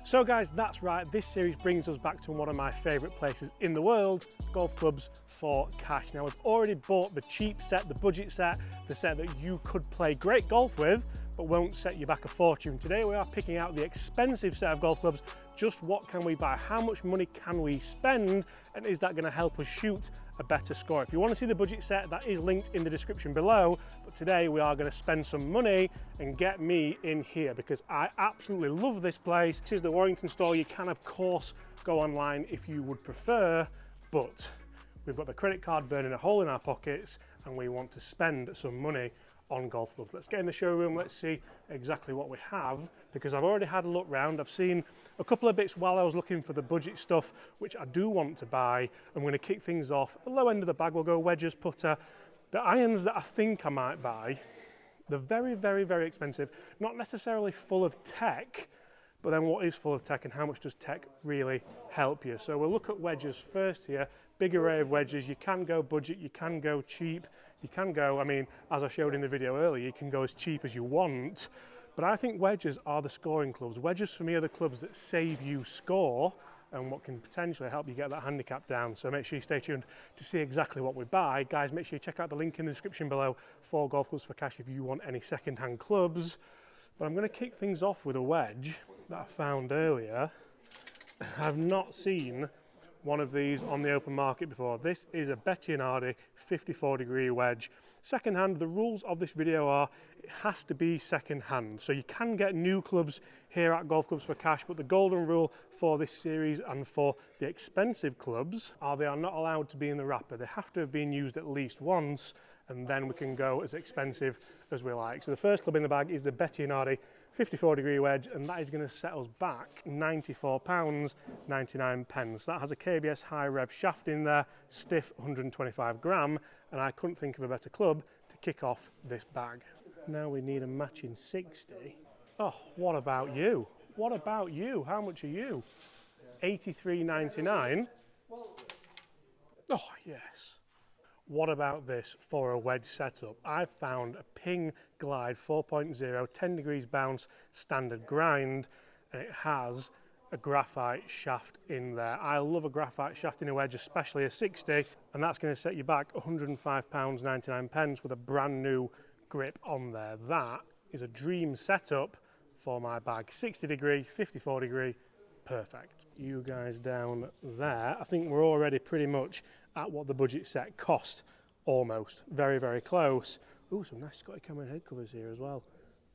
So guys, that's right, this series brings us back to one of my favourite places in the world, golf clubs for cash. Now we've already bought the cheap set, the budget set, the set that you could play great golf with, but won't set you back a fortune. Today we are picking out the expensive set of golf clubs. Just what can we buy? How much money can we spend? And is that going to help us shoot a better score? If you want to see the budget set, that is linked in the description below. But today we are going to spend some money and get me in here because I absolutely love this place. This is the Warrington store. You can of course go online if you would prefer, but we've got the credit card burning a hole in our pockets and we want to spend some money on golf clubs. Let's get in the showroom, let's see exactly what we have, because I've already had a look round. I've seen a couple of bits while I was looking for the budget stuff, which I do want to buy. I'm going to kick things off. At the low end of the bag, we'll go wedges, putter. The irons that I think I might buy, they're very, very, very expensive. Not necessarily full of tech, but then what is full of tech and how much does tech really help you? So we'll look at wedges first here. Big array of wedges. You can go budget, you can go cheap, you can go, I mean, as I showed in the video earlier, you can go as cheap as you want. But I think wedges are the scoring clubs. Wedges for me are the clubs that save you score and what can potentially help you get that handicap down. So make sure you stay tuned to see exactly what we buy. Guys, make sure you check out the link in the description below for Golf Clubs for Cash if you want any second-hand clubs. But I'm going to kick things off with a wedge that I found earlier. I've not seen one of these on the open market before. This is a Bettinardi 54-degree wedge. Second hand, the rules of this video are it has to be second hand. So you can get new clubs here at Golf Clubs for Cash, but the golden rule for this series and for the expensive clubs are they are not allowed to be in the wrapper. They have to have been used at least once, and then we can go as expensive as we like. So the first club in the bag is the Bettinardi 54-degree wedge, and that is going to set us back £94.99. That has a KBS high rev shaft in there, stiff 125 gram, and I couldn't think of a better club to kick off this bag. Now we need a matching 60. Oh, what about you? What about you? How much are you? £83.99. Oh, yes. What about this for a wedge setup? I've found a Ping Glide 4.0, 10 degrees bounce, standard grind, and it has a graphite shaft in there. I love a graphite shaft in a wedge, especially a 60, and that's going to set you back £105.99 with a brand new grip on there. That is a dream setup for my bag. 60 degree, 54 degree, perfect. You guys down there, I think we're already pretty much at what the budget set cost, almost. Very, very close. Ooh, some nice Scotty Cameron head covers here as well.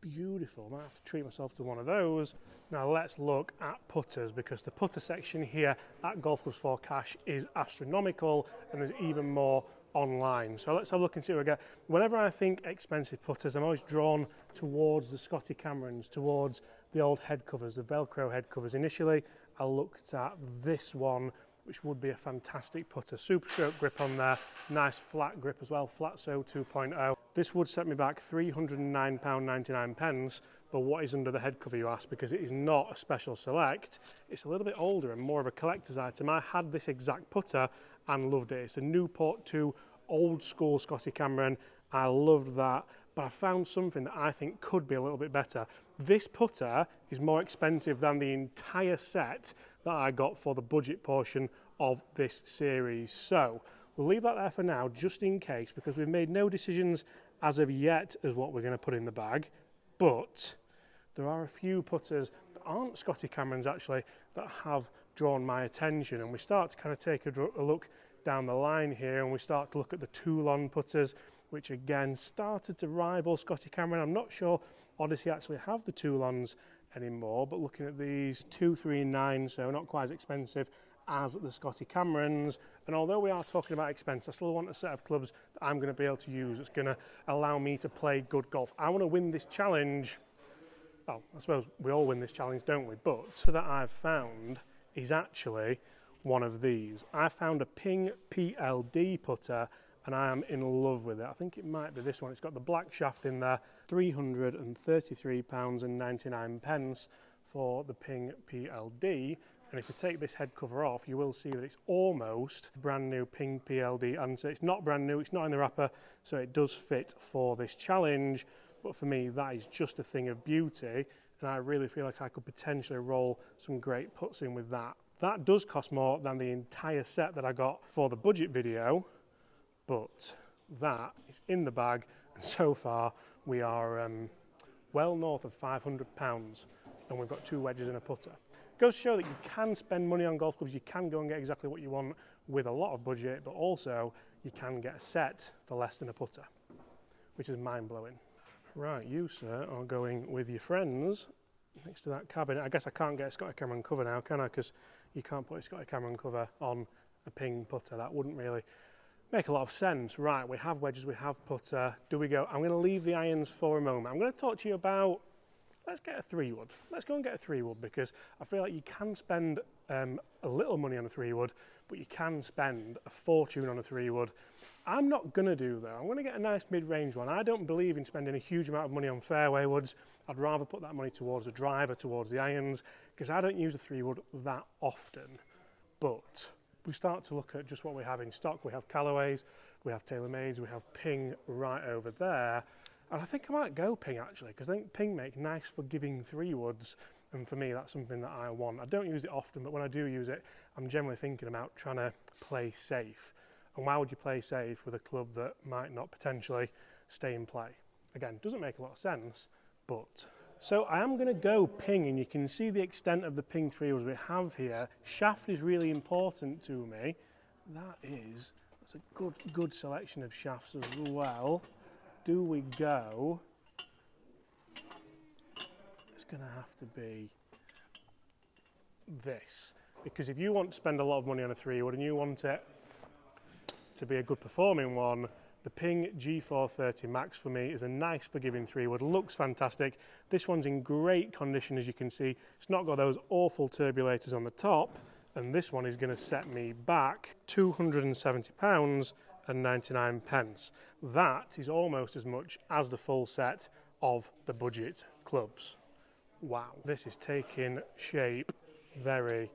Beautiful. Might have to treat myself to one of those. Now let's look at putters, because the putter section here at Golf Clubs for Cash is astronomical, and there's even more online. So let's have a look and see what we get. Whenever I think expensive putters, I'm always drawn towards the Scotty Camerons, towards the old head covers, the Velcro head covers. Initially, I looked at this one, which would be a fantastic putter. Super stroke grip on there, nice flat grip as well, Flat So 2.0. This would set me back £309.99, but what is under the head cover, you ask, because it is not a special select. It's a little bit older and more of a collector's item. I had this exact putter and loved it. It's a Newport 2 old school Scotty Cameron. I loved that, but I found something that I think could be a little bit better. This putter is more expensive than the entire set that I got for the budget portion of this series. So we'll leave that there for now, just in case, because we've made no decisions as of yet as what we're going to put in the bag. But there are a few putters that aren't Scotty Camerons actually that have drawn my attention, and we start to kind of take a look down the line here, and we start to look at the Toulon putters, which again started to rival Scotty Cameron. I'm not sure Odyssey actually have the Toulons anymore, but looking at these 239, so not quite as expensive as the Scotty Camerons. And although we are talking about expense, I still want a set of clubs that I'm going to be able to use that's going to allow me to play good golf. I want to win this challenge. Well, I suppose we all win this challenge, don't we? But that I've found is actually one of these. I found a Ping PLD putter and I am in love with it. I think it might be this one. It's got the black shaft in there, £333.99 for the Ping PLD. And if you take this head cover off, you will see that it's almost brand new Ping PLD. And so it's not brand new, it's not in the wrapper, so it does fit for this challenge. But for me, that is just a thing of beauty. and I really feel like I could potentially roll some great putts in with that. That does cost more than the entire set that I got for the budget video, but that is in the bag, and so far we are well north of £500, and we've got 2 wedges and a putter. Goes to show that you can spend money on golf clubs, you can go and get exactly what you want with a lot of budget, but also you can get a set for less than a putter, which is mind-blowing. Right, you sir are going with your friends next to that cabinet. I guess I can't get a Scotty Cameron cover now, can I? Because you can't put a Scotty Cameron cover on a Ping putter. That wouldn't really make a lot of sense. Right, we have wedges, we have putter. Do we go? I'm going to leave the irons for a moment. I'm going to talk to you about, let's get a 3-wood. Let's go and get a 3-wood, because I feel like you can spend a little money on a 3-wood, but you can spend a fortune on a 3-wood. I'm not going to do though. I'm going to get a nice mid-range one. I don't believe in spending a huge amount of money on fairway woods. I'd rather put that money towards a driver, towards the irons, because I don't use a 3-wood that often. But we start to look at just what we have in stock. We have Callaways, we have TaylorMades, we have Ping right over there. And I think I might go Ping actually, because I think Ping make nice forgiving 3-woods, and for me that's something that I want. I don't use it often, but when I do use it, I'm generally thinking about trying to play safe. And why would you play safe with a club that might not potentially stay in play? Again, doesn't make a lot of sense, but... So I am going to go Ping, and you can see the extent of the Ping 3-woods we have here. Shaft is really important to me. That's a good selection of shafts as well. Do we go? It's going to have to be this, because if you want to spend a lot of money on a 3-wood and you want it to be a good performing one, the Ping G430 Max for me is a nice forgiving 3-wood, looks fantastic. This one's in great condition, as you can see. It's not got those awful turbulators on the top, and this one is going to set me back £270 and 99 pence. That is almost as much as the full set of the budget clubs. Wow, this is taking shape very,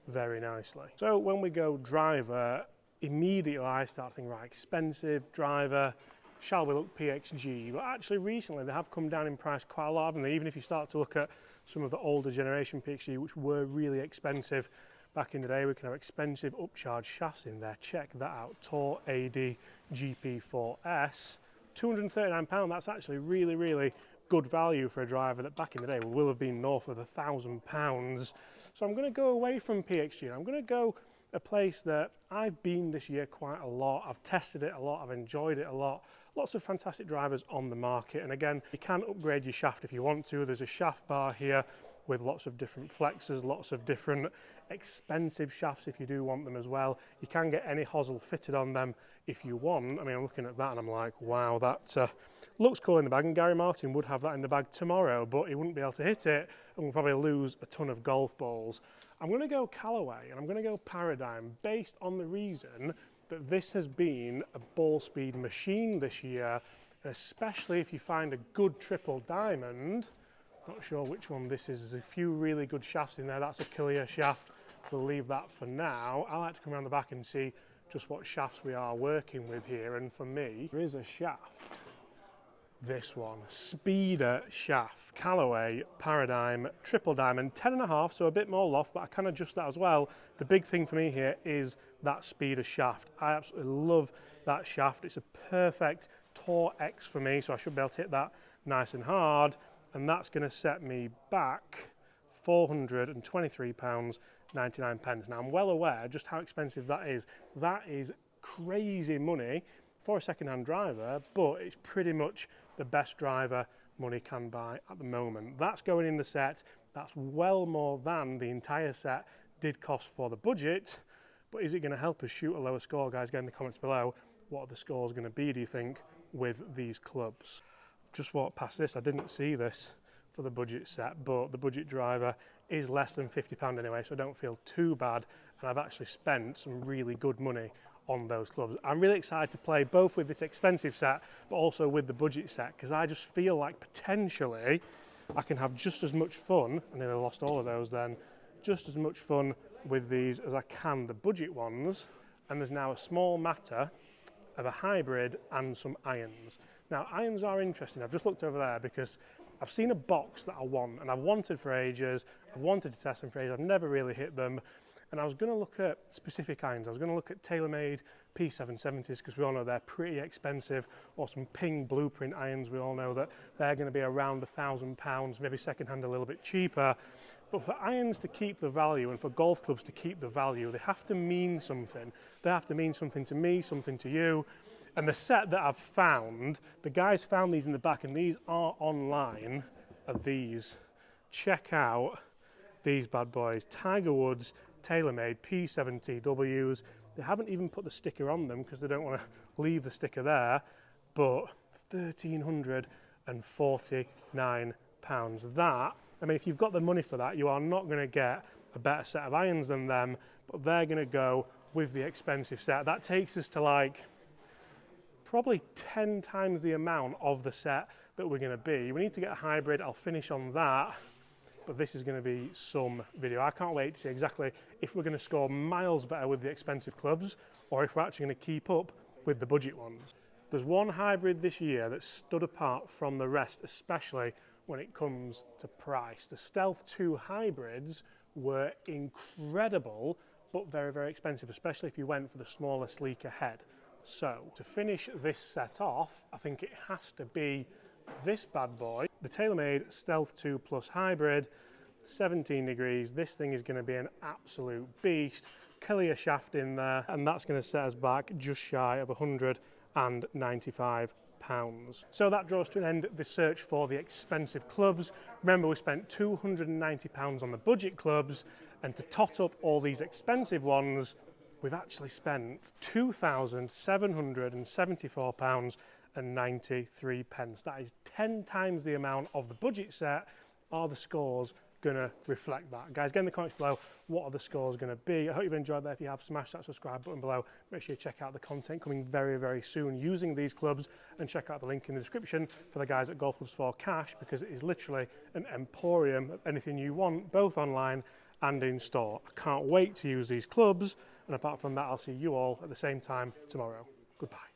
very nicely. So when we go driver, immediately I start thinking, right, expensive driver, shall we look PXG? But actually recently they have come down in price quite a lot, haven't they? Even if you start to look at some of the older generation PXG, which were really expensive back in the day, we can have expensive upcharge shafts in there. Check that out, Tor AD GP4S, £239. That's actually really, really good value for a driver that back in the day will have been north of £1,000. So I'm going to go away from PXG, and I'm going to go a place that I've been this year quite a lot. I've tested it a lot, I've enjoyed it a lot. Lots of fantastic drivers on the market, and again, you can upgrade your shaft if you want to. There's a shaft bar here with lots of different flexes, lots of different expensive shafts if you do want them as well. You can get any hosel fitted on them if you want. I mean, I'm looking at that and I'm like, wow, that looks cool in the bag, and Gary Martin would have that in the bag tomorrow, but he wouldn't be able to hit it and we'll probably lose a ton of golf balls. I'm going to go Callaway, and I'm going to go Paradigm, based on the reason that this has been a ball speed machine this year, especially if you find a good triple diamond. Not sure which one this is. There's a few really good shafts in there. That's a Killier shaft. We'll leave that for now. I like to come around the back and see just what shafts we are working with here, and for me, there is a shaft. This one, Speeder shaft, Callaway, Paradigm, triple diamond, 10.5, so a bit more loft, but I can adjust that as well. The big thing for me here is that Speeder shaft. I absolutely love that shaft. It's a perfect Tor X for me, so I should be able to hit that nice and hard, and that's going to set me back £423 99 pence. Now I'm well aware just how expensive that is. That is crazy money for a second-hand driver, but it's pretty much the best driver money can buy at the moment. That's going in the set. That's well more than the entire set did cost for the budget, but is it going to help us shoot a lower score? Guys, get in the comments below, what are the scores going to be, do you think, with these clubs? Just walked past this, I didn't see this for the budget set, but the budget driver is less than £50 anyway, so I don't feel too bad, and I've actually spent some really good money on those clubs. I'm really excited to play both with this expensive set but also with the budget set, because I just feel like potentially I can have just as much fun, and then I lost all of those then, just as much fun with these as I can the budget ones. And there's now a small matter of a hybrid and some irons. Now irons are interesting. I've just looked over there because I've seen a box that I want and I've wanted for ages. I've wanted to test them for ages. I've never really hit them. And I was going to look at specific irons. I was going to look at TaylorMade P770s because we all know they're pretty expensive, or some Ping Blueprint irons. We all know that they're going to be around £1,000, maybe secondhand a little bit cheaper. But for irons to keep the value and for golf clubs to keep the value, they have to mean something. They have to mean something to me, something to you. And the set that I've found, the guys found these in the back, and these are online, are these. Check out these bad boys. Tiger Woods TaylorMade P70Ws. They haven't even put the sticker on them because they don't want to leave the sticker there, but £1,349. That, I mean, if you've got the money for that, you are not going to get a better set of irons than them, but they're going to go with the expensive set. That takes us to like probably 10 times the amount of the set that we're going to be. We need to get a hybrid. I'll finish on that. But this is going to be some video. I can't wait to see exactly if we're going to score miles better with the expensive clubs or if we're actually going to keep up with the budget ones. There's one hybrid this year that stood apart from the rest, especially when it comes to price. The Stealth 2 hybrids were incredible, but very, very expensive, especially if you went for the smaller, sleeker head. So to finish this set off, I think it has to be this bad boy, the TaylorMade Stealth 2 Plus Hybrid, 17 degrees. This thing is going to be an absolute beast. Collier shaft in there, and that's going to set us back just shy of £195. So that draws to an end the search for the expensive clubs. Remember, we spent £290 on the budget clubs, and to tot up all these expensive ones, we've actually spent £2,774 and 93 pence. That is 10 times the amount of the budget set. Are the scores going to reflect that? Guys, get in the comments below, what are the scores going to be? I hope you've enjoyed that. If you have, smash that subscribe button below. Make sure you check out the content coming very, very soon using these clubs, and check out the link in the description for the guys at Golf Clubs for Cash, because it is literally an emporium of anything you want, both online and in store. I can't wait to use these clubs, and apart from that, I'll see you all at the same time tomorrow. Goodbye.